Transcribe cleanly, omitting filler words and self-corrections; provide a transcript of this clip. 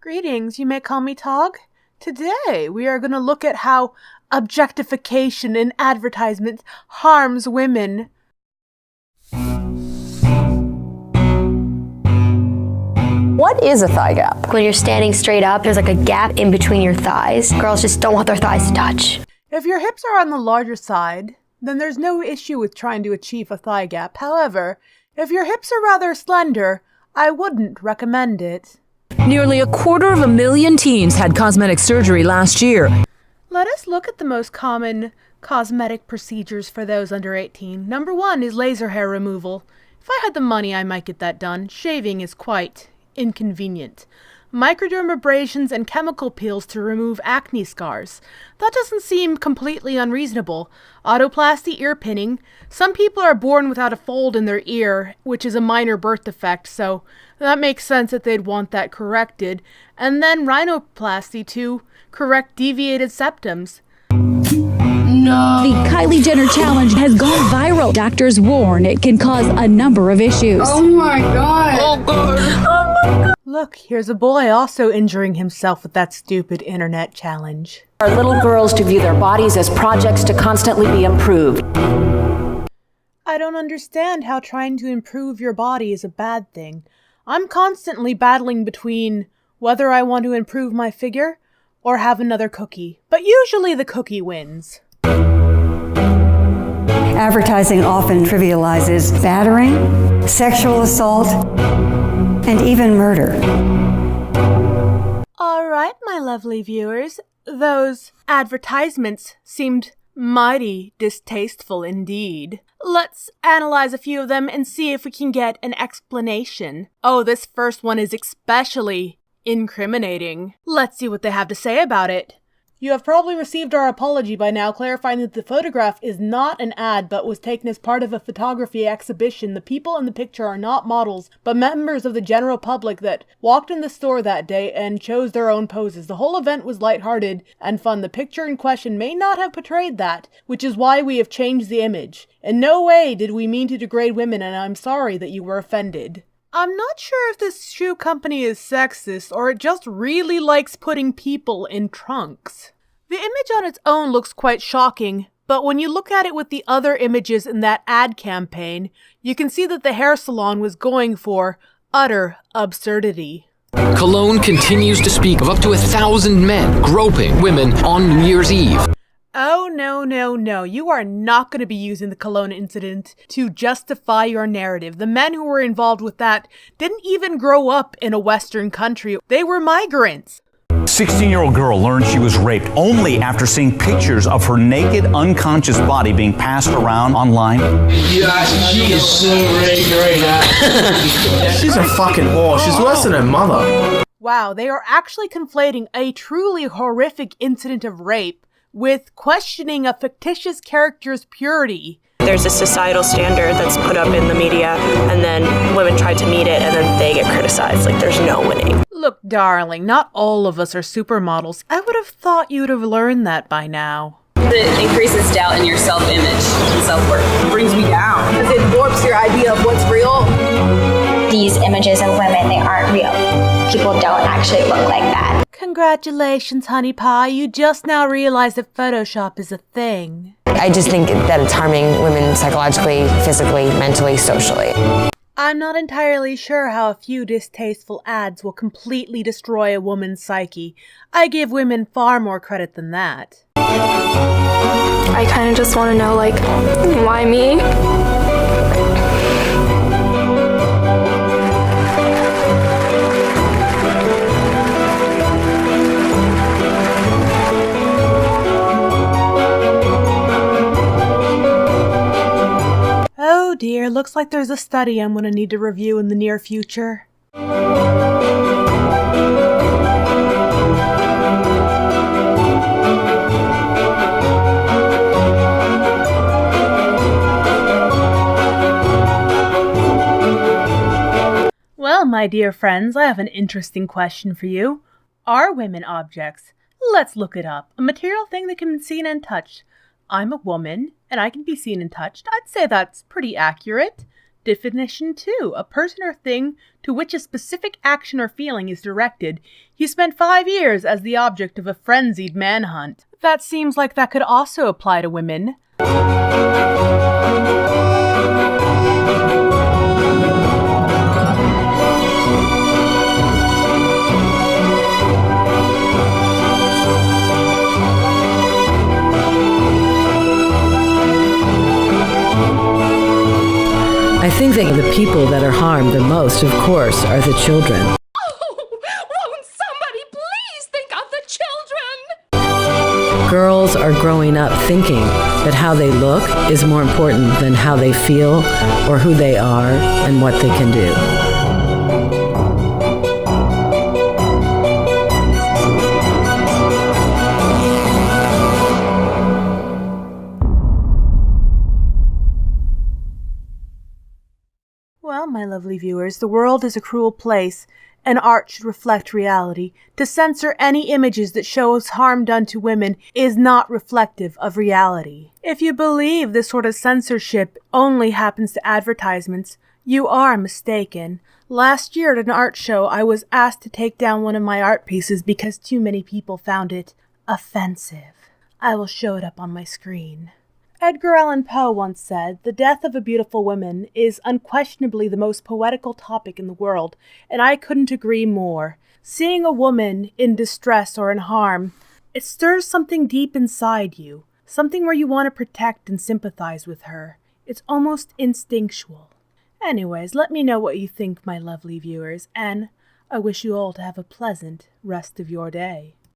Greetings, you may call me Tog. Today, we are going to look at how objectification in advertisements harms women. What is a thigh gap? When you're standing straight up, there's like a gap in between your thighs. Girls just don't want their thighs to touch. If your hips are on the larger side, then there's no issue with trying to achieve a thigh gap. However, if your hips are rather slender, I wouldn't recommend it. Nearly 250,000 teens had cosmetic surgery last year. Let us look at the most common cosmetic procedures for those under 18. Number 1 is laser hair removal. If I had the money, I might get that done. Shaving is quite inconvenient. Microdermabrasions and chemical peels to remove acne scars. That doesn't seem completely unreasonable. Autoplasty ear pinning. Some people are born without a fold in their ear, which is a minor birth defect, so that makes sense that they'd want that corrected. And then rhinoplasty to correct deviated septums. No. The Kylie Jenner challenge has gone viral. Doctors warn it can cause a number of issues. Oh my god. Oh god. Look, here's a boy also injuring himself with that stupid internet challenge. Are little girls to view their bodies as projects to constantly be improved? I don't understand how trying to improve your body is a bad thing. I'm constantly battling between whether I want to improve my figure or have another cookie, but usually the cookie wins. Advertising often trivializes battering, sexual assault, and even murder. All right, my lovely viewers, those advertisements seemed mighty distasteful indeed. Let's analyze a few of them and see if we can get an explanation. Oh, this first one is especially incriminating. Let's see what they have to say about it. You have probably received our apology by now, clarifying that the photograph is not an ad but was taken as part of a photography exhibition. The people in the picture are not models, but members of the general public that walked in the store that day and chose their own poses. The whole event was lighthearted and fun. The picture in question may not have portrayed that, which is why we have changed the image. In no way did we mean to degrade women, and I'm sorry that you were offended. I'm not sure if this shoe company is sexist or it just really likes putting people in trunks. The image on its own looks quite shocking, but when you look at it with the other images in that ad campaign, you can see that the hair salon was going for utter absurdity. Cologne continues to speak of up to 1,000 men groping women on New Year's Eve. Oh, no. You are not going to be using the Cologne incident to justify your narrative. The men who were involved with that didn't even grow up in a Western country. They were migrants. 16-year-old girl learned she was raped only after seeing pictures of her naked, unconscious body being passed around online. Yeah, she is so raped right now. She's a fucking whore. She's worse than her mother. Wow, they are actually conflating a truly horrific incident of rape with questioning a fictitious character's purity. There's a societal standard that's put up in the media, and then women try to meet it, and then they get criticized. Like, there's no winning. Look, darling, not all of us are supermodels. I would have thought you'd have learned that by now. It increases doubt in your self-image and self-worth. It brings me down. Because it warps your idea of what's real. These images of women, they aren't real. People don't actually look like that. Congratulations, honey pie. You just now realized that Photoshop is a thing. I just think that it's harming women psychologically, physically, mentally, socially. I'm not entirely sure how a few distasteful ads will completely destroy a woman's psyche. I give women far more credit than that. I kind of just want to know, like, why me? Oh dear, looks like there's a study I'm going to need to review in the near future. Well, my dear friends, I have an interesting question for you. Are women objects? Let's look it up. A material thing that can be seen and touched. I'm a woman, and I can be seen and touched. I'd say that's pretty accurate. Definition 2. A person or thing to which a specific action or feeling is directed. He spent 5 years as the object of a frenzied manhunt. That seems like that could also apply to women. I think that the people that are harmed the most, of course, are the children. Won't somebody please think of the children? Girls are growing up thinking that how they look is more important than how they feel or who they are and what they can do. Well, my lovely viewers, the world is a cruel place, and art should reflect reality. To censor any images that shows harm done to women is not reflective of reality. If you believe this sort of censorship only happens to advertisements, you are mistaken. Last year at an art show, I was asked to take down one of my art pieces because too many people found it offensive. I will show it up on my screen. Edgar Allan Poe once said, "The death of a beautiful woman is unquestionably the most poetical topic in the world," and I couldn't agree more. Seeing a woman in distress or in harm, it stirs something deep inside you, something where you want to protect and sympathize with her. It's almost instinctual. Anyways, let me know what you think, my lovely viewers, and I wish you all to have a pleasant rest of your day.